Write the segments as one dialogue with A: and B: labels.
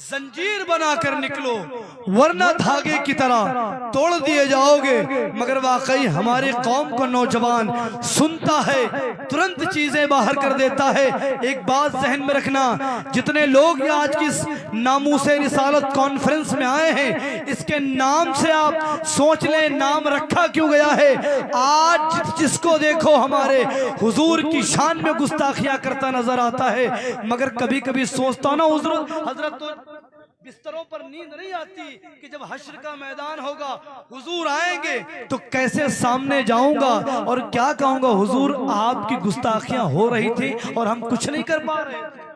A: जंजीर बनाकर निकलो, वरना धागे की तरह तोड़ दिए जाओगे। मगर वाकई हमारी कौम को नौजवान सुनता है, तुरंत चीजें बाहर कर देता है। एक बात जहन में रखना, जितने लोग आज की नामूसे रिसालत कॉन्फ्रेंस में आए हैं, इसके नाम से आप सोच लें नाम रखा क्यों गया है। आज जिसको देखो हमारे हुजूर की शान में गुस्ताखियां करता नजर आता है, मगर कभी कभी सोचता ना हजरत तो बिस्तरों पर नींद नहीं आती कि जब हश्र का मैदान होगा, हुजूर आएंगे तो कैसे सामने जाऊंगा और क्या कहूंगा। हुजूर आपकी गुस्ताखियां हो रही थी और हम कुछ नहीं कर पा रहे थे।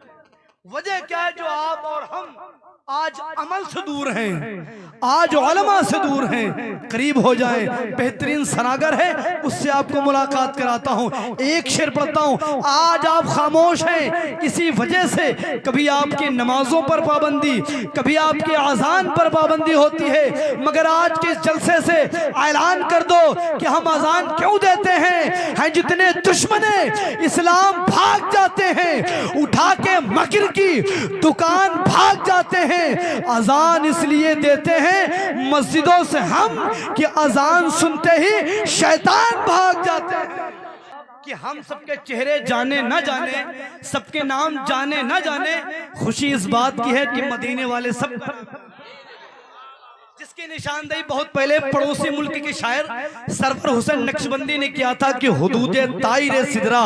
A: वजह क्या है? जो आप और हम आज अमल से दूर हैं, आज उलमा से दूर हैं। करीब हो जाए, बेहतरीन सनागर है, उससे आपको मुलाकात कराता हूँ। एक शेर पढ़ता हूँ। आज आप खामोश हैं इसी वजह से, कभी आपकी नमाजों पर पाबंदी, कभी आपके अजान पर पाबंदी होती है, मगर आज के जलसे से ऐलान कर दो कि हम अजान क्यों देते हैं। जितने दुश्मने इस्लाम भाग जाते हैं, उठा के मकर की दुकान भाग जाते हैं। अजान इसलिए देते हैं मस्जिदों से हम कि अजान सुनते ही शैतान भाग जाते हैं। कि हम सबके चेहरे जाने ना जाने, सबके नाम जाने ना जाने, खुशी इस बात की है कि मदीने वाले सब, जिसकी निशानदेही बहुत पहले पड़ोसी मुल्क के शायर सरवर हुसैन नक्शबंदी ने किया था कि हुदूदे ताइरे सिदरा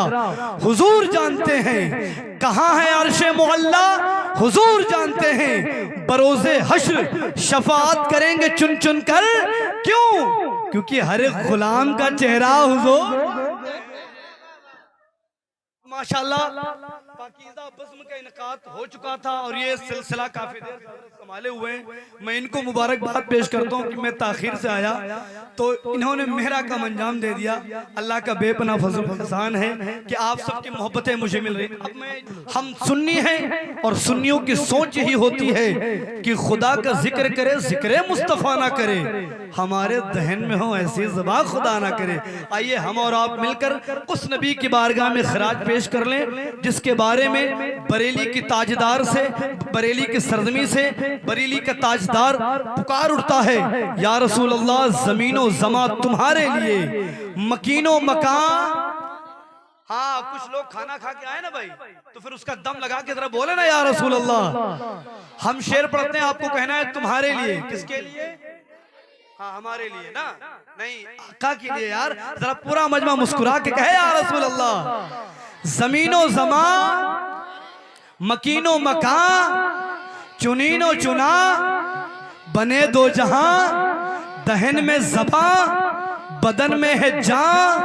A: हुजूर जानते हैं, कहाँ है अर्शे मुअल्ला हुजूर जानते हैं, बरोज़े हश्र शफाअत करेंगे चुन चुन कर। क्यों? क्योंकि हर एक गुलाम का चेहरा हुजूर। माशाल्लाह पाकीज़ा बज़्म का इनकात हो चुका था और ये सिलसिला काफी देर संभाले हुए हैं। मैं इनको मुबारकबाद पेश करता हूँ कि मैं ताखीर से आया तो इन्होंने मेहरा का अंजाम दे दिया। अल्लाह का बेपनाह फज़ल एहसान है कि आप सबकी मोहब्बतें मुझे मिल रही। अब मैं, हम सुन्नी हैं और सुन्नियों की सोच यही होती है कि खुदा का जिक्र करे, जिक्र मुस्तफ़ा ना करे, हमारे दहन में हो ऐसी ज़बान खुदा ना करे। आइए हम और आप मिलकर उस नबी की बारगाह में खराज पेश कर लें जिसके बारे में बरेली की ताजदार से, बरेली की सरजमी से बरेली का ताजदार पुकार उठता है, या रसूल अल्लाह ज़मीनो ज़मा तुम्हारे लिए, मकीनो मकान। हाँ, कुछ लोग खाना खा के आए ना भाई, तो फिर उसका दम लगा के जरा बोले ना या रसूल अल्लाह। हम शेर पढ़ते हैं, आपको कहना है तुम्हारे लिए। किसके लिए? हाँ, हमारे लिए ना, नहीं आका के लिए। यार जरा पूरा मजमा मुस्कुरा के कहे या रसूल अल्लाह। जमीनो जमा मकीनो मकान, चुनीनो चुना, बने दो जहां, दहन में ज़बा बदन में है जान,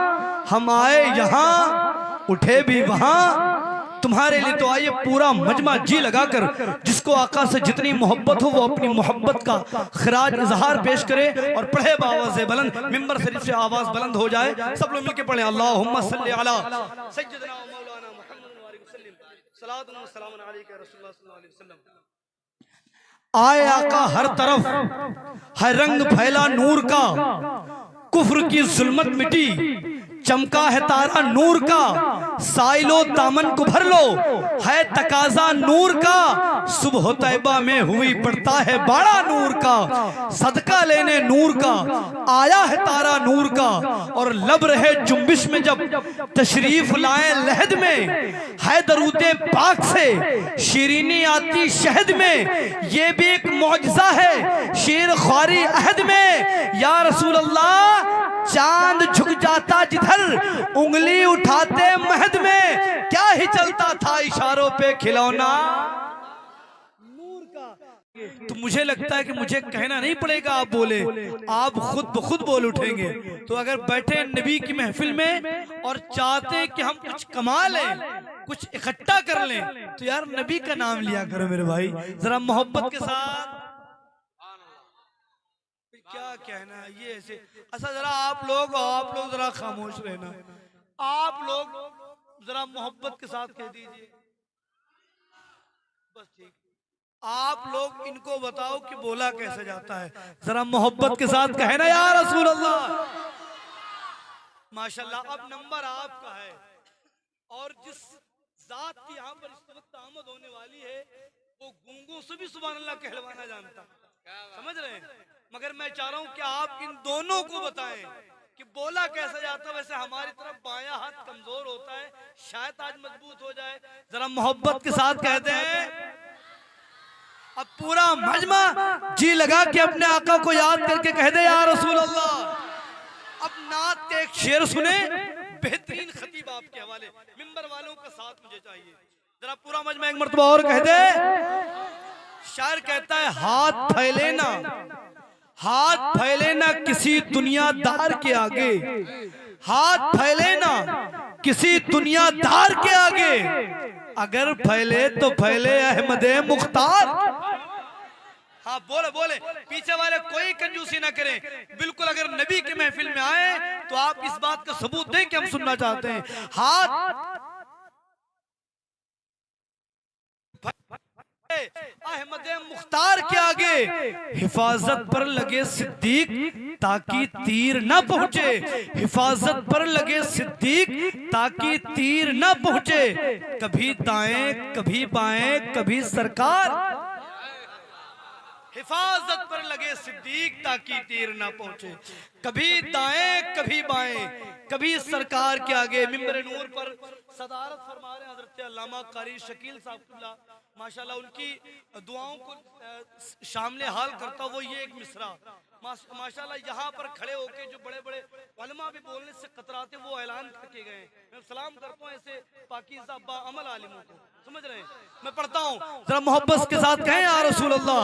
A: हम आए यहाँ उठे भी वहां तुम्हारे लिए। तो आइए पूरा मजमा जी लगाकर जिसको आका से जितनी मोहब्बत हो वो अपनी मोहब्बत का खराज इजहार पेश करे और पढ़े बावाज़े बुलंद, मिंबर शरीफ से आवाज बुलंद हो जाए। सब लोग मिलके पढ़े अल्लाहुम्मा सल्ली अला सय्यिदना व मौलाना मुहम्मद व अलैहि वसल्लम, सलातुन व सलामुन अलैका या रसूलुल्लाह सल्लल्लाहु अलैहि वसल्लम। आए आका हर तरफ है रंग फैला नूर का, कुफ्र की जुल्मत मिटी, चमका है तारा नूर का, साइलो दामन को भर लो, है तकाजा नूर का, सुबह तैबा में हुई पड़ता है बड़ा नूर का, सदका लेने नूर का आया है तारा नूर का, और लब रहे जुम्बिश में जब तशरीफ लाए लहद में, है दरूदे पाक से शीरीनी आती शहद में, ये भी एक मौजज़ा है शेर ख्वारी अहद में। या रसूल अल्लाह चांद झुक जाता जिधर उंगली उठाते महद में, क्या ही चलता था इशारों पे खिलौना नूर का। तो मुझे लगता है कि मुझे कहना नहीं पड़ेगा, आप बोले, आप खुद ब खुद बोल उठेंगे। तो अगर बैठे नबी की महफिल में और चाहते हैं कि हम कुछ कमा लें, कुछ इकट्ठा कर लें, तो यार नबी का नाम लिया करो मेरे भाई, जरा मोहब्बत के साथ। क्या कहना है ये ऐसे। अच्छा जरा आप लोग जरा खामोश रहना, आप लोग जरा मोहब्बत के साथ कह दीजिए बस। ठीक, आप लोग इनको बताओ कि बोला कैसे जाता है, जरा मोहब्बत के साथ कहे ना या रसूल अल्लाह। माशाल्लाह अब नंबर आपका है, और जिस जात की यहाँ पर इस वक्त आमद होने वाली है वो गूंगू मुंह से भी सुभान अल्लाह कहलवाना जानता, समझ रहे हैं। मगर मैं चाह रहा हूं कि आप इन दोनों को बताएं कि बोला कैसे जाता है। वैसे हमारी तरफ बायां हाथ कमजोर होता है, शायद आज मजबूत हो जाए। जरा मोहब्बत के साथ कहते हैं। अब पूरा मजमा जी लगा के अपने आका को याद करके कह दे या रसूल अल्लाह। अब नात के एक शेर सुने, बेहतरीन खतीब आपके हवाले, मिंबर वालों का साथ मुझे चाहिए। जरा पूरा मजमा एक मर्तबा और कह दे। शायर कहता है हाथ फैले ना, हाथ फैले ना किसी दुनियादार के आगे, हाथ फैले ना किसी दुनियादार के आगे, अगर फैले तो फैले अहमदे मुख्तार। हाँ बोले बोले, पीछे वाले कोई कंजूसी ना करें। बिल्कुल अगर नबी की महफिल में आए तो आप इस बात का सबूत दें कि हम सुनना चाहते हैं। हाथ अहमद मुख्तार के आगे, हिफाजत पर लगे सिद्दीक ताकि तीर न पहुंचे, हिफाजत पर लगे सिद्दीक ताकि तीर न पहुंचे। कभी दाएं कभी बाएं कभी सरकार, हिफाजत पर लगे सिद्दीक ताकि तीर ना पहुंचे। कभी दाएं कभी बाएं कभी सरकार के आगे। मिंबर नूर पर सदारत फरमा रहे हजरत अल्लामा कारी शकील साहब, माशाल्लाह उनकी दुआओं को शामिल हाल करता वो ये एक मिसरा, माशाल्लाह यहाँ पर खड़े होके जो बड़े बड़े उलमा भी बोलने से कतराते वो ऐलान करके गए। मैं सलाम करता हूँ ऐसे पाकीज़ा बाअमल आलिमों को, समझ रहे हैं। मैं पढ़ता हूँ, जरा मोहब्बत के साथ कहें या रसूल अल्लाह।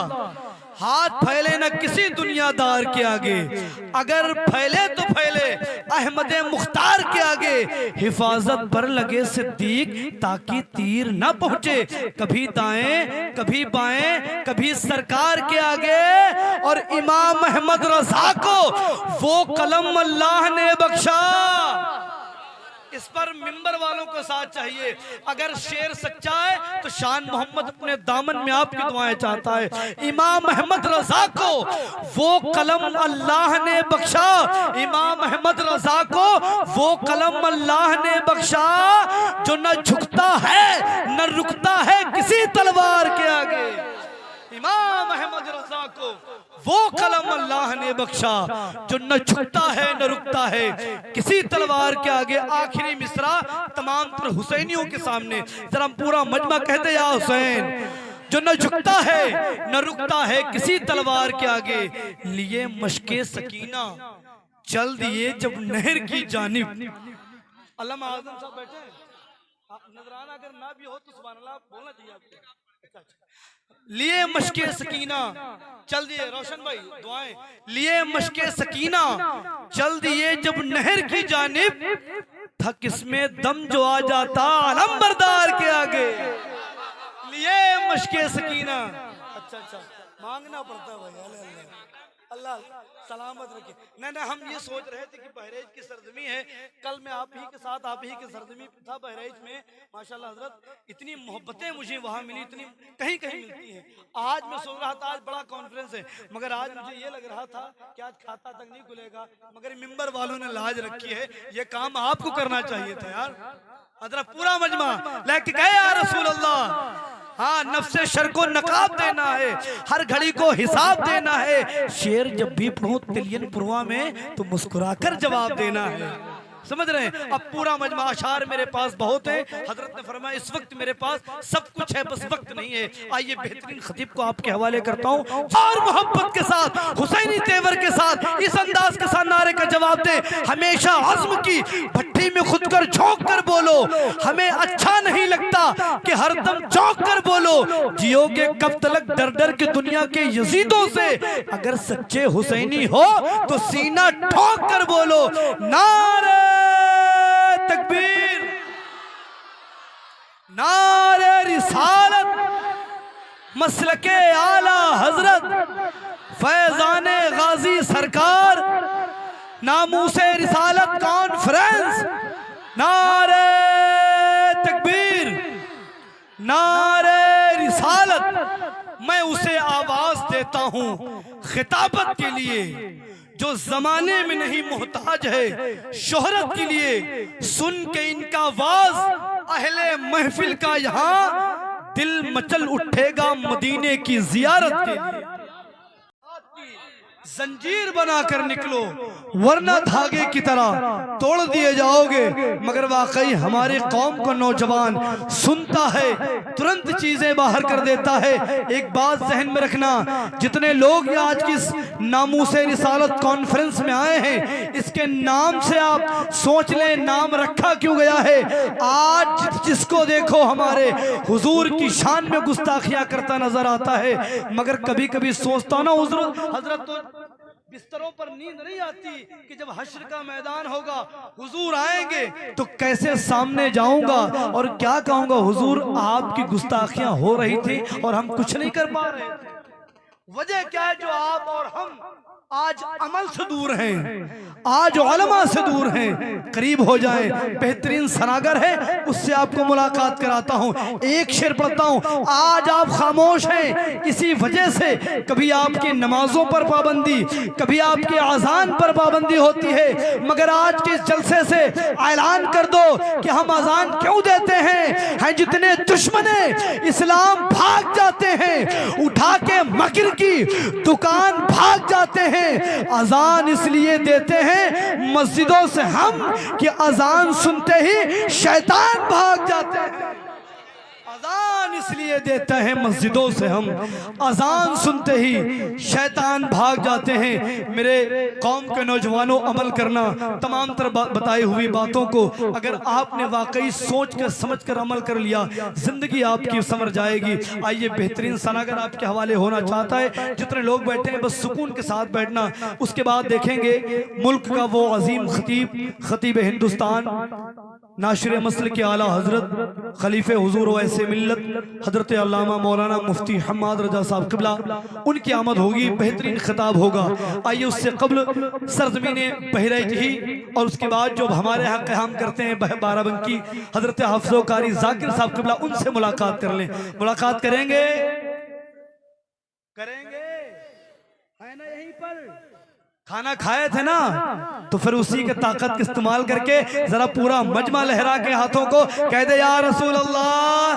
A: हाथ फैले न किसी दुनियादार के आगे, अगर फैले तो फैले अहमद मुख्तार के आगे, हिफाजत पर लगे सिद्दीक ताकि तीर न पहुंचे। कभी दाएं कभी बाएं कभी सरकार के आगे। और इमाम अहमद रजा को वो कलम अल्लाह ने बख्शा, इस पर मिंबर वालों को साथ चाहिए। अगर शेर सच्चा है तो शान मोहम्मद अपने दामन में आपकी दुआएं चाहता है। इमाम अहमद रजा को वो कलम अल्लाह ने बख्शा, इमाम अहमद रजा को वो कलम अल्लाह ने बख्शा, जो न झुकता है न रुकता है किसी तलवार के आगे। इमाम अहमद रजा को वो कलम अल्लाह ने बख्शा, जो न झुकता है न रुकता है किसी तलवार के आगे। आखिरी मिसरा तमाम तर हुसैनियों के सामने, जरा पूरा मजमा कहते या हुसैन। जो न झुकता है न रुकता है किसी तलवार के आगे, लिए मशके सकीना चल दिए जब नहर की जानिब। अल्लामा आज़म साहब बैठे हैं, नजराना अगर ना भी हो तो सुभान अल्लाह बोलना चाहिए आपको। लिए मशके सकीना चल दिए, रोशन भाई दुआएं। लिए मशके सकीना चल दिए जब नहर की जानिब, था किसमें दम जो आ जाता अलंबरदार के आगे। लिए मशके सकीना, अच्छा अच्छा मांगना पड़ता है भाई, अल्लाह सलामत रखे। नहीं हम ये सोच रहे थे कि बहराइच की सरजमी है, कल मैं आप ही के साथ आप ही के सरजमी था बहराइच में, माशाल्लाह हजरत इतनी मोहब्बतें मुझे वहाँ मिली, इतनी कहीं कहीं मिलती हैं। आज मैं सोच रहा था आज बड़ा कॉन्फ्रेंस है, मगर आज मुझे ये लग रहा था कि आज खाता तक नहीं खुलेगा, मगर मिंबर वालों ने लाज रखी है, ये काम आपको करना चाहिए था यार। हजरत पूरा मजमा लेके गए या रसूल अल्लाह। हाँ नफ्से शर को नकाब देना है, हर घड़ी को हिसाब देना है। शेर जब भी पढ़ूं तिलियन पुरवा में तो मुस्कुराकर जवाब देना है, समझ रहे हैं। अब पूरा मजमा अशार मेरे पास बहुत है, हजरत ने फरमाया इस वक्त मेरे पास सब कुछ है बस वक्त नहीं है। आइए बेहतरीन खतीब को आपके हवाले करता हूँ, और मोहब्बत के साथ हुसैनी तेवर के साथ इस अंदाज के साथ नारे का जवाब दे। हमेशा अज़्म की भट्टी में खुद कर झोंक कर बोलो, हमें अच्छा नहीं लगता कि हरदम चौंक कर बोलो। जियोगे कब तलक डर डर के दुनिया के यजीदों से, अगर सच्चे हुसैनी हो तो सीना ठोक कर बोलो। नारे तकबीर, नारे रिसालत, मसलके आला हजरत फैजाने गाजी सरकार, नामूसे रिसालत कॉन्फ्रेंस। नारे तकबीर, नारे रिसालत। मैं उसे आवाज देता हूं खिताबत के लिए जो जमाने में नहीं मोहताज है शोहरत के लिए। सुन के इनका आवाज अहले महफिल का यहाँ दिल मचल उठेगा मदीने की जियारत के लिए। जंजीर बनाकर निकलो वरना धागे की तरह तोड़ दिए जाओगे। मगर वाकई हमारी कौम को नौजवान सुनता है तुरंत चीजें बाहर कर देता है। एक बात जहन में रखना, जितने लोग आज की नामूसे रिसालत कॉन्फ्रेंस में आए हैं, इसके नाम से आप सोच लें नाम रखा क्यों गया है। आज जिसको देखो हमारे हुजूर की शान में गुस्ताखियां करता नजर आता है। मगर कभी कभी सोचता ना हजरत तो बिस्तरों पर नींद नहीं आती कि जब हश्र का मैदान होगा हुजूर आएंगे तो कैसे सामने जाऊंगा और क्या कहूंगा। हुजूर आपकी गुस्ताखियां हो रही थी और हम कुछ नहीं कर पा रहे थे। वजह क्या है जो आप और हम आज अमल से दूर हैं, आज उलमा से दूर हैं। करीब हो जाएं, बेहतरीन सनागर है उससे आपको मुलाकात कराता हूं। एक शेर पढ़ता हूं। आज आप खामोश हैं इसी वजह से कभी आपकी नमाजों पर पाबंदी, कभी आपके अजान पर पाबंदी होती है। मगर आज के जलसे से ऐलान कर दो कि हम अजान क्यों देते हैं। जितने दुश्मने इस्लाम भाग जाते हैं, उठा के मकर की दुकान भाग जाते हैं। अजान इसलिए देते हैं मस्जिदों से हम कि अजान सुनते ही शैतान भाग जाते हैं। अजान इसलिए देते हैं मस्जिदों से हम, अजान सुनते ही शैतान भाग जाते हैं। मेरे कौम के नौजवानों, अमल करना तमाम तरह बताई हुई बातों को अगर आपने वाकई सोच कर समझ कर अमल कर लिया, जिंदगी आपकी संवर जाएगी। आइए बेहतरीन सनागर आपके हवाले होना चाहता है। जितने लोग बैठे हैं बस सुकून के साथ बैठना। उसके बाद देखेंगे मुल्क का वो अजीम खतीब हिंदुस्तान, नाशिर मसल के आला हजरत खलीफे हुजूर वैसे मिल्लत हजरत अल्लामा मौलाना मुफ्ती हम्माद रजा साहब किबला, उनकी आमद होगी, बेहतरीन खिताब होगा। आइए उससे कब्ल सरजमीने बहराइच ही और उसके बाद जो हमारे यहाँ क़याम करते हैं बाराबंकी हजरत हाफिज़ कारी जाकिर साहब किबला, उनसे मुलाकात कर लें। मुलाकात करेंगे है ना। यहीं पर खाना खाए थे ना तो फिर उसी के ताकत का इस्तेमाल करके जरा पूरा मजमा लहरा के हाथों को कह दे या रसूल अल्लाह,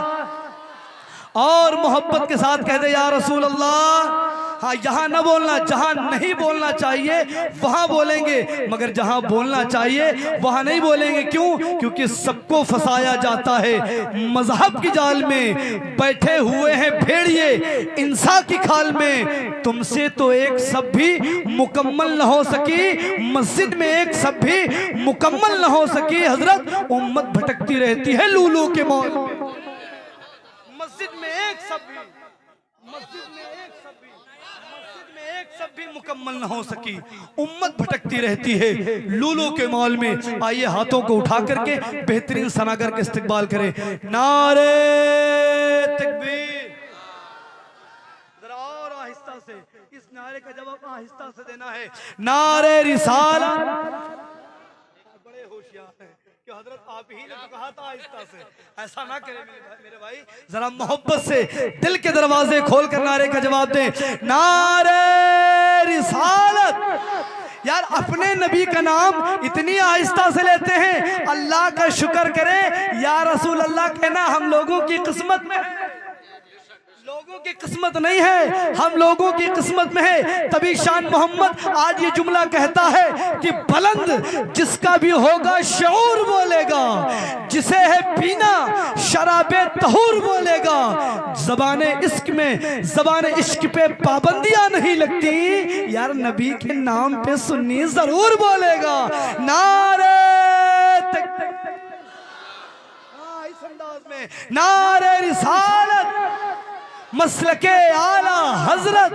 A: और मोहब्बत के साथ कह दे या रसूल अल्लाह। हाँ, यहाँ न बोलना, जहाँ नहीं बोलना चाहिए वहाँ बोलेंगे, मगर जहाँ बोलना चाहिए वहाँ नहीं बोलेंगे। क्यों? क्योंकि सबको फंसाया जाता है मजहब की जाल में। बैठे हुए हैं भेड़िए इंसान की खाल में। तुमसे तो एक सब भी मुकम्मल न हो सकी, मस्जिद में एक सब भी मुकम्मल न हो सकी। हजरत उम्मत भटकती रहती है लूलू के मौल में। मस्जिद में एक सब भी, मस्जिद में एक सब भी, मस्जिद में एक सब भी मुकम्मल न हो सकी। उम्मत भटकती रहती है लूलू के मॉल में। आइए हाथों को उठा करके बेहतरीन सनागर के इस्तकबाल करें। नारे तकबीर। जरा और आहिस्ता से इस नारे का जवाब आहिस्ता से देना है। नारे रिसालत। बड़े होशियार हैं कि हजरत आप ही ने तो कहा था आहिस्ता से, ऐसा ना करें मेरे भाई। जरा मोहब्बत से दिल के दरवाजे खोल कर नारे का जवाब दें। नारे रिसालत। यार अपने नबी का नाम इतनी आहिस्ता से लेते हैं, अल्लाह का शुक्र करें या रसूल अल्लाह कहना हम लोगों की किस्मत में है। लोगों की किस्मत नहीं है, हम लोगों की किस्मत में है। तभी शान मोहम्मद आज ये जुमला कहता है कि बुलंद जिसका भी होगा शऊर बोलेगा, जिसे है पीना शराबे तहूर बोलेगा। ज़बाने इश्क में, ज़बाने इश्क पे पाबंदियां नहीं लगती, यार नबी के नाम पे सुन्नी जरूर बोलेगा। नारे इस अंदाज में नारे रिसालत। मसलके आला हजरत,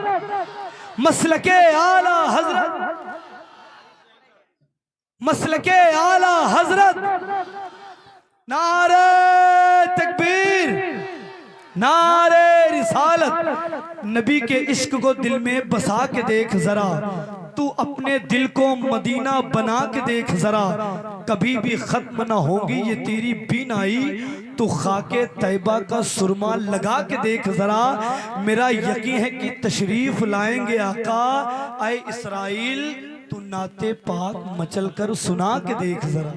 A: मसलके आला हजरत, मसलके आला हजरत। नारे तकबीर, नारे रिसालत। नबी के इश्क को दिल में बसा के देख जरा, तू अपने दिल को मदीना बना के देख जरा। कभी भी खत्म ना होगी ये तेरी बीनाई, तू खाके तैबा का सुरमा लगा के देख जरा। मेरा यकीन है कि तशरीफ लाएंगे आका। आए इसराइल तू नाते पाक मचल कर सुना के देख जरा।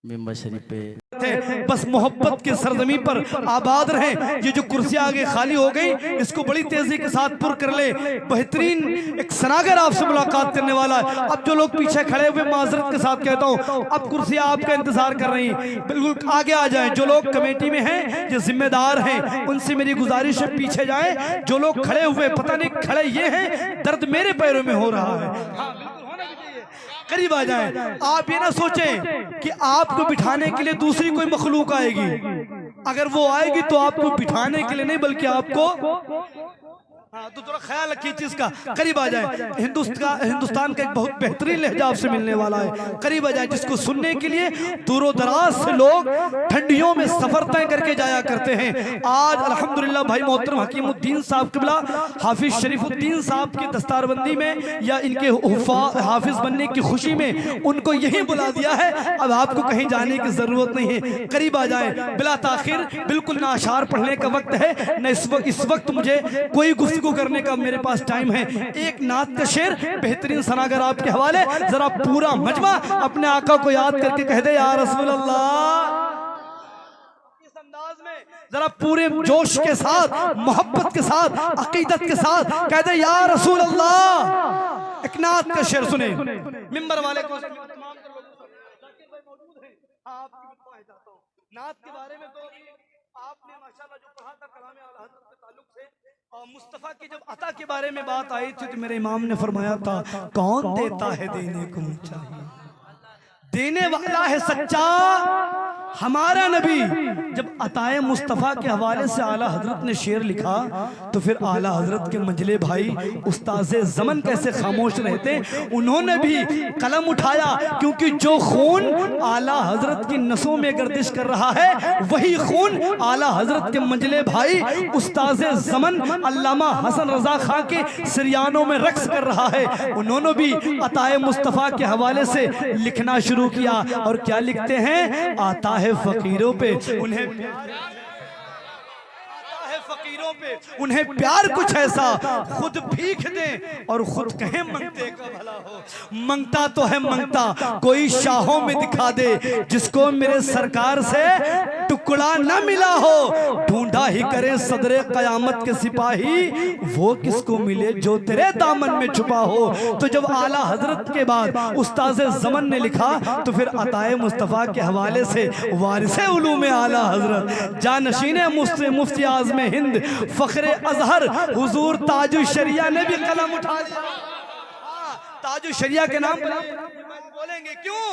B: मिंबर शरीफ पे
A: बस मोहब्बत के सरजमी पर आबाद रहे। ये जो कुर्सियां आगे खाली हो गई इसको बड़ी तेजी के साथ पुर कर ले। बेहतरीन एक सनागर आपसे मुलाकात करने वाला है। अब जो लोग पीछे खड़े हुए माजरत के साथ कहता हूँ, अब कुर्सियां आपका इंतजार कर रही हैं, बिल्कुल आगे आ जाएं। जो लोग कमेटी में हैं, जो जिम्मेदार हैं, उनसे मेरी गुजारिश है पीछे जाएं। जो लोग खड़े हुए पता नहीं खड़े ये हैं, दर्द मेरे पैरों में हो रहा है, करीब आ जाएं। आप ये ना सोचें कि आपको बिठाने के लिए दूसरी कोई मखलूक आएगी। अगर वो आएगी तो आपको बिठाने के लिए नहीं, बल्कि आपको तो थोड़ा ख्याल रखिए चीज का। करीब आ जाए। हिंदुस्तान का एक बहुत बेहतरीन लहजा आपसे मिलने वाला है। करीब आ जाए, जिसको सुनने के लिए दूरों दराज से लोग ठंडियों में सफर तय करके जाया करते हैं। आज अल्हम्दुलिल्लाह भाई मोहतरम हकीमुद्दीन साहब किबला हाफिज शरीफुद्दीन साहब की दस्तारबंदी में या इनके हाफिज बनने की खुशी में उनको यही बुला दिया है। अब आपको कहीं जाने की जरूरत नहीं है। करीब आ जाए बिला ताखिर। बिल्कुल ना अशार पढ़ने का वक्त है, न इस वक्त मुझे कोई गुफ्तगू करने का मेरे पास टाइम है। एक नात का शेर बेहतरीन सनागर आपके हवाले, जरा पूरा मजमा अपने आका को याद करके कह दे, या रसूल अल्लाह। इस अंदाज में जरा पूरे जोश के साथ, मोहब्बत के साथ, अकीदत के साथ कह दे, या रसूल अल्लाह। एक नात का शेर सुने। मिंबर वाले को नात के बारे में तो आपने माशाल्लाह जो कहा था कलाम आला हज़रत के ताल्लुक से, और मुस्तफ़ा की जब अता के बारे में बात आई थी तो मेरे इमाम ने फरमाया था, कौन देता है देने को चाहिए, देने वाला है सच्चा हमारा नबी। जब अताए मुस्तफ़ा के हवाले से आला हजरत ने शेर लिखा तो फिर आला हजरत के मंजले भाई उस्ताज़े ज़मन कैसे खामोश रहते। उन्होंने भी कलम उठाया, क्योंकि जो खून आला हजरत की नसों में गर्दिश कर रहा है वही खून आला हजरत के मंजले भाई उस्ताज़े ज़मन अल्लामा हसन रज़ा खां के सरियानों में रक्स कर रहा है। उन्होंने भी अताए मुस्तफ़ा के हवाले से लिखना शुरू किया। और क्या लिखते हैं, आता है फकीरों पे उन्हें, फकीरों पे उन्हें प्यार कुछ ऐसा, खुद भीख दे और खुद कहे मंगते का भला हो। मंगता तो है मंगता, कोई शाहों में दिखा दे, जिसको मेरे सरकार से टुकड़ा न मिला हो। ढूंढा ही करे सदरे कयामत के सिपाही, वो किसको मिले जो तेरे दामन में छुपा हो। तो जब आला हजरत के बाद उस्ताज़े ज़मन ने लिखा तो फिर अताए मुस्तफ़ा के हवाले से वारिसे उलूम आला हजरत जानशीने मुफ्ती आज़म हिंद फखरे अजहर हुजूर ताजु शरिया ने भी कलम उठा लिया। ताजु शरिया के नाम बोलेंगे क्यों?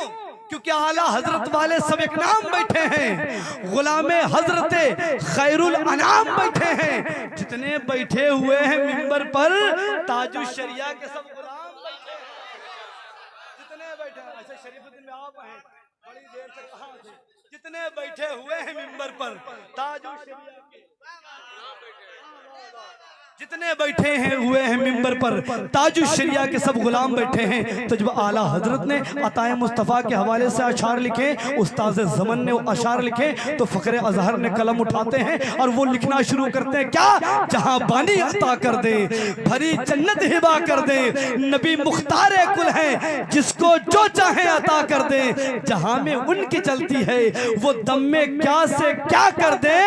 A: क्योंकि आला हजरत वाले सब एक नाम बैठे हैं, गुलामे हजरत खैरुल अनाम बैठे हैं। जितने बैठे हुए हैं मिंबर पर ताजु शरिया के सब गुलाम बैठे हैं। जितने बैठे हैं, ऐसे शरीफुद्दीन में आप हैं बड़ी देर से कहां थे? जितने बैठे हुए हैं मिंबर पर ताजु शरिया के, जितने बैठे हैं हुए हैं मिंबर पर ताजु शरिया के सब गुलाम बैठे हैं। तो जब आला हजरत ने अताए मुस्तफ़ा के हवाले से अशार लिखे, उस्ताज़ ज़मन ने अशार लिखे, तो फ़खरे अज़हर ने कलम उठाते हैं और वो लिखना शुरू करते हैं। क्या? जहां बानी अता कर दे, भरी जन्नत हिबा कर दे, नबी मुख्तार कुल है, जिसको जो चाहे अता कर दे। जहां में उनकी चलती है वो दम में क्या से क्या कर दे,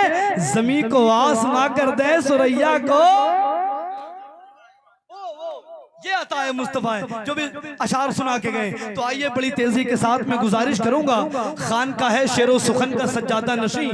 A: ज़मी को आसमां कर दे, सुरैया को। ये अता है मुस्तफ़ा है जो भी अशार सुना के गए। तो आइए बड़ी तेजी के साथ मैं गुजारिश करूंगा, खान का है शेरो सुखन का सज्जादा नशी,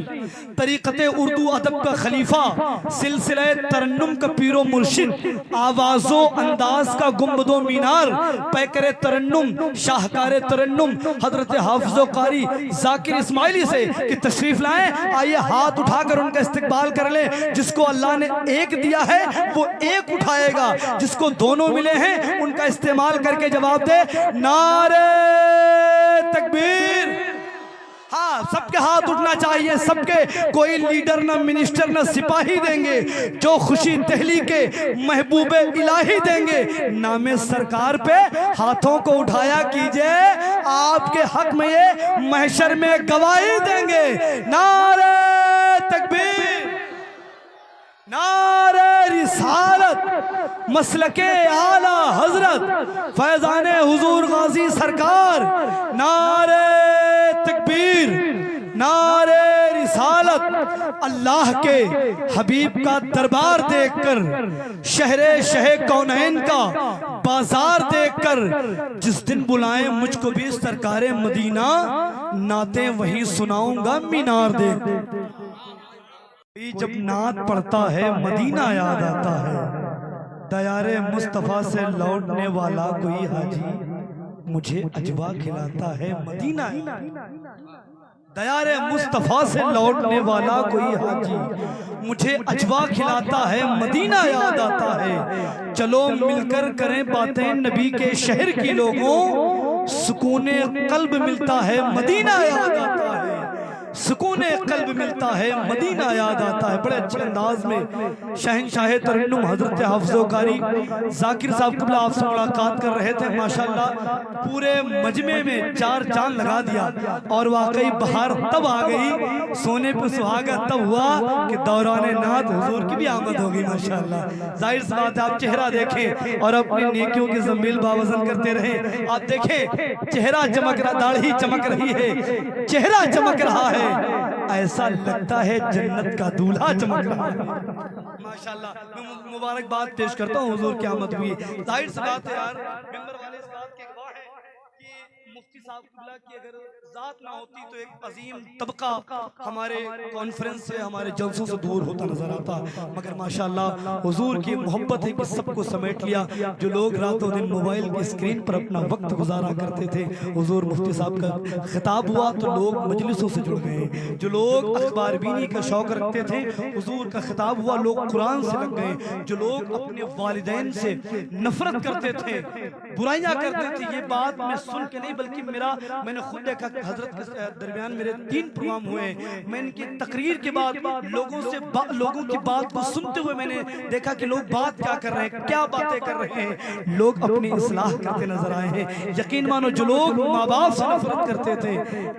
A: तरीक़ते उर्दू अदब का खलीफा, सिलसिले तरन्नुम का पीरो मुर्शिद, आवाज़ो अंदाज का गुंबदो मीनार, पैकरे तरन्नुम शाहकारे तरन्नुम हजरत हाफिज़ो कारी जाकिर इस्माइली से कि तशरीफ लाएं। आइए हाथ उठाकर उनका इस्तकबाल कर ले। जिसको अल्लाह ने एक दिया है वो एक उठाएगा, जिसको दोनों मिले हैं उनका इस्तेमाल करके जवाब दे, नारे तकबीर। हाँ, सबके हाथ उठना चाहिए, सबके। कोई लीडर ना मिनिस्टर ना सिपाही देंगे, जो खुशी दहली के महबूबे इलाही देंगे। नामे सरकार पे हाथों को उठाया कीजिए, आपके हक में ये महशर में गवाही देंगे। नारे तकबीर, नारे रिसालत, मसलके आला हजरत फैजाने हुजूर गाजी सरकार। नारे तकबीर, नारे रिसालत अल्लाह के हबीब का दरबार देखकर, शहरे शहे कौनैन का बाजार देखकर, जिस दिन बुलाएं मुझको भी सरकारे मदीना, नाते वही सुनाऊंगा मीनार देख। जब नात पढ़ता है मदीना याद आता है, दयारे मुस्तफा से लौटने वाला कोई हाजी मुझे अजवा खिलाता है मदीना। दयारे मुस्तफा से लौटने वाला कोई हाजी मुझे अजवा खिलाता है मदीना याद आता है। चलो मिलकर करें बातें नबी के शहर की लोगों, सुकूने कल्ब मिलता है मदीना याद आता है, सुकूने कल्ब मिलता है मदीना याद आता है। बड़े अच्छे अंदाज में शहनशाह तरन्नुम हजरत हाफिज़ कारी जाकिर साहब क़िबला आपसे मुलाकात कर रहे थे। माशाअल्लाह पूरे मजमे में चार चांद लगा दिया और वाकई बहार तब आ गई, सोने पे सुहागा तब हुआ कि दौरान नात हुजूर की भी आमद हो गई। माशाअल्लाह जाहिर सी बात है, आप चेहरा देखें और अपनी नेकियों की ज़मील बावज़न करते रहें। आप देखें चेहरा चमक रहा, दाढ़ी चमक रही है, चेहरा चमक रहा है, ऐसा लगता है जन्नत का दूल्हा चमक रहा है। माशाअल्लाह मैं मुबारकबाद पेश करता हूँ हुजूर की आमद हुई। जाहिर सी बात है यार, मेंबर वाले इस बात के गवाह है कि मुफ्ती साहब क़िबला की अगर जात ना होती तो एक अजीम तबका हमारे कॉन्फ्रेंस से, हमारे जलसों से दूर होता नजर आता। मगर माशाअल्लाह हुजूर की मोहब्बत है कि सबको समेट लिया। जो लोग रातों दिन मोबाइल की स्क्रीन पर अपना वक्त गुजारा करते थे, हुजूर मुफ्ती साहब का खिताब हुआ तो लोग मजलिसों से जुड़ गए। जो लोग अखबार बीनी का शौक रखते थे, हुजूर का खिताब हुआ, लोग कुरान से लग गए। जो लोग अपने वालिदैन से नफरत करते थे, बुराइयां करते थे, ये बात मैं सुन के नहीं बल्कि मैंने खुद देखा कि हजरत के दरमियान मेरे 3 प्रोग्राम हुए। मैं इनकी तकरीर के बाद लोगों की बात को सुनते हुए मैंने देखा कि लोग बात क्या कर रहे हैं, क्या बातें कर रहे हैं। लोग अपनी इस्लाह करते नजर आए हैं। यकीन मानो जो लोग माँ बाप से नफरत करते थे,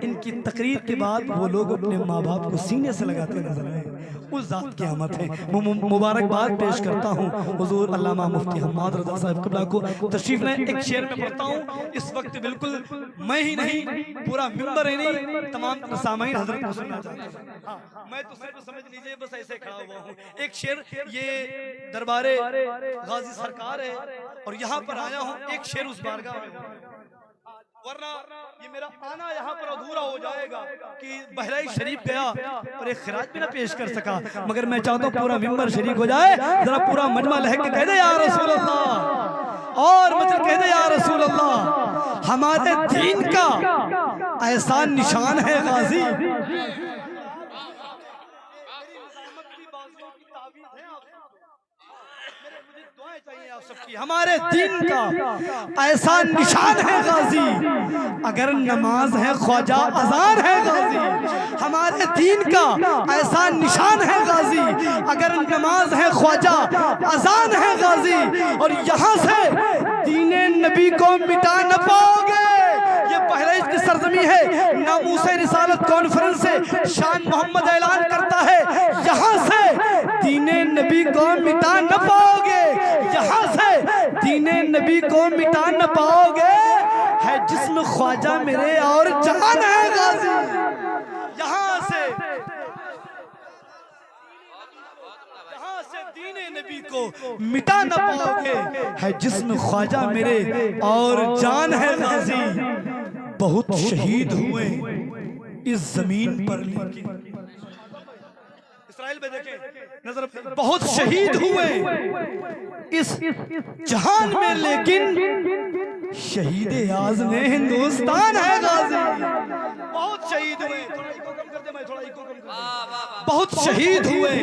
A: इनकी तकरीर के बाद वो लोग अपने माँ बाप को सीने से लगाते नजर आए। उस जात की आमद है। मुबारकबाद पेश करता हूँ हुजूर अल्लामा मुफ्ती हम्माद रज़ा साहब क़िबला को। तशरीफ लें, एक शेर में पढ़ता हूँ। इस वक्त बिल्कुल मैं ही नहीं, पूरा मिंबर ही नहीं, तमाम सामाईन हजरत को सुनना चाहता हूँ। हाँ, मैं तो सिर्फ समझ लीजिए बस ऐसे खड़ा हुआ हूँ। एक शेर, ये दरबारे गाजी सरकार है और यहाँ पर आया हूँ, एक शेर उस बारगाह में, वरना ये मेरा आना यहाँ पर अधूरा हो जाएगा कि बहराइच शरीफ गया और एक खिराज भी ना पेश कर सका। मगर मैं चाहता हूँ पूरा मिंबर शरीक हो जाए, जरा पूरा मजमा लहक के कह दे या रसूल अल्लाह, और मतलब कह दे या रसूल अल्लाह। हमारे दीन का ऐसा निशान है गाजी, चाहिए आप सबकी, हमारे दीन का ऐसा निशान है गाजी, अगर नमाज है ख्वाजा अजान है गाजी। हमारे दीन का ऐसा निशान है गाजी, अगर नमाज है ख्वाजा अजान है गाजी। और यहाँ से दीने नबी को मिटा न पाओगे। ये बहराइच की सरजमी है, नामूसे रिसालत कॉन्फ्रेंस से शान मोहम्मद ऐलान करता है, यहाँ से दीने नबी को मिटा न पाओगे, यहाँ से दीने नबी को मिटा न पाओगे। है जिस्म ख्वाजा मेरे और जान है गाजी, यहाँ से दीने नबी को मिटा न पाओगे। है जिस्म ख्वाजा मेरे और जान है गाजी। बहुत शहीद हुए इस जमीन पर, लेकिन इस्राइल में देखें नजर, बहुत शहीद हुए इस जहान में, लेकिन शहीद आज़म हिंदुस्तान है गाजी। बहुत शहीद हुए, बहुत शहीद हुए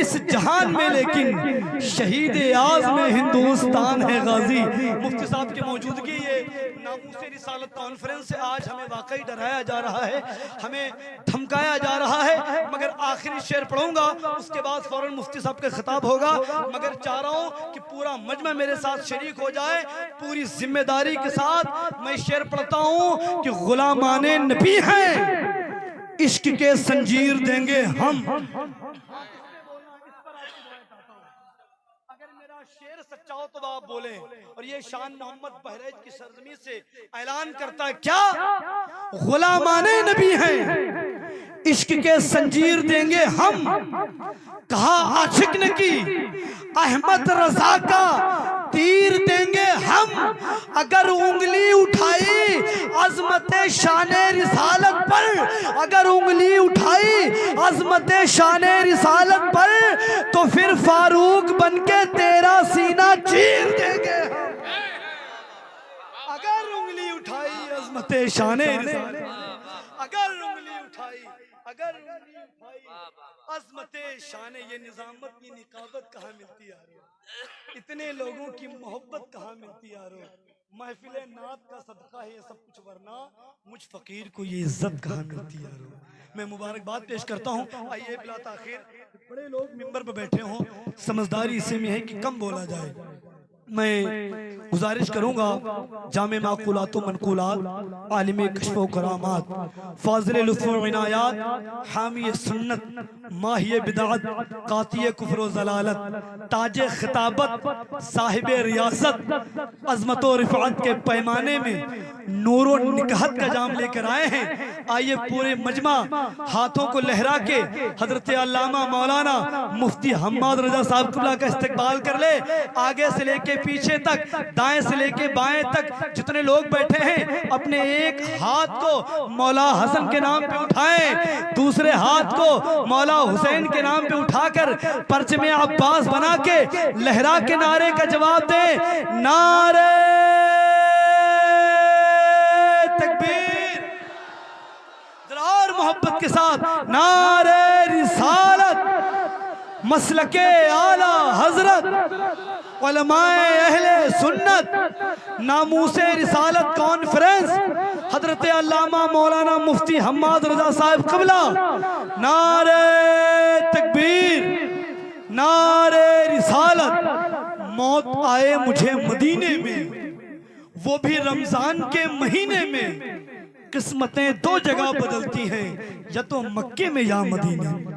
A: इस जहान में, लेकिन शहीद आज़म हिंदुस्तान है गाजी। मुफ्ती साहब की मौजूदगी ये नामूसे रिसालत कॉन्फ्रेंस से आज हमें वाकई डराया जा रहा है, हमें धमकाया जा रहा है। मगर आखिरी शेर पढ़ूंगा, उसके बाद फौरन मुफ्ती साहब का खिताब होगा। मगर चाह रहा हूं कि पूरा मजमा मेरे साथ शरीक हो जाए, पूरी जिम्मेदारी के साथ मैं शेर पढ़ता हूं कि गुलामाने नबी हैं, इश्क के संजीर देंगे हम। शेर सच्चा हो तो आप बोले। और ये शान मोहम्मद बहराइच की सरजमी से ऐलान करता है क्या, गुलामाने नबी हैं, इश्क के संजीर देंगे हम, कहा आशिक ने की अहमद रजा का तीर देंगे हम। अगर उंगली उठाई अजमत शाने रिसालत पर, अगर उंगली उठाई अजमत शाने रिसालत पर, तो फिर फारूक बनके तेरा सीना चीर देंगे हम। अगर उंगली उठाई अजमत शाने रिसालत, अगर उंगली उठाई, अगर उंगली उठाई अजमत शाने, ये निजामत की निकाबत कहाँ मिलती यारो, इतने लोगों की मोहब्बत कहाँ मिलती यारो, महफिल नात का सदका है ये सब कुछ, वरना मुझ फकीर को ये इज्जत कहाँ मिलती यारो। मैं मुबारकबाद पेश करता हूँ। आइए बिला ताखिर, बड़े लोग मिंबर पर बैठे हों, समझदारी इसी में है कि कम बोला जाए। मैं गुजारिश करूंगा जामे माकुलात मनकुलात आलिम कश्फ व करामात फाज़िल लुत्फ़ व इनायात हामी सुन्नत माहिय बिदात कातिय कुफ्र व ज़लालत ताजे खिताबत साहिब रियासत अज़मत व रिफ़ात के पैमाने में नूर व निकहत का जाम लेकर आए हैं। आइए पूरे मजमा हाथों को लहरा के हजरत अल्लामा मौलाना मुफ्ती हम्माद रजा साहब क़िबला का इस्तकबाल कर ले। आगे से लेके पीछे तक, दाएं से लेके बाएं तक जितने लोग बैठे हैं, अपने एक हाथ को मौला हसन के नाम पे उठाएं, दूसरे हाथ को मौला हुसैन के नाम पे उठाकर परचमे अब्बास बना के लहरा के नारे का जवाब दें। नारे तकबीर, जरा और मोहब्बत के साथ नारे रिसालत, मसलके आला हजरत उलमाए अहले सुन्नत नामूसे रिसालत कॉन्फ्रेंस हजरत अल्लामा मौलाना मुफ्ती हम्माद रजा साहब क़िबला। नारे तकबीर, नारे रिसालत। मौत आए मुझे मदीने में, वो भी रमजान के महीने में। किस्मतें दो जगह बदलती हैं, या तो मक्के में या मदीने में।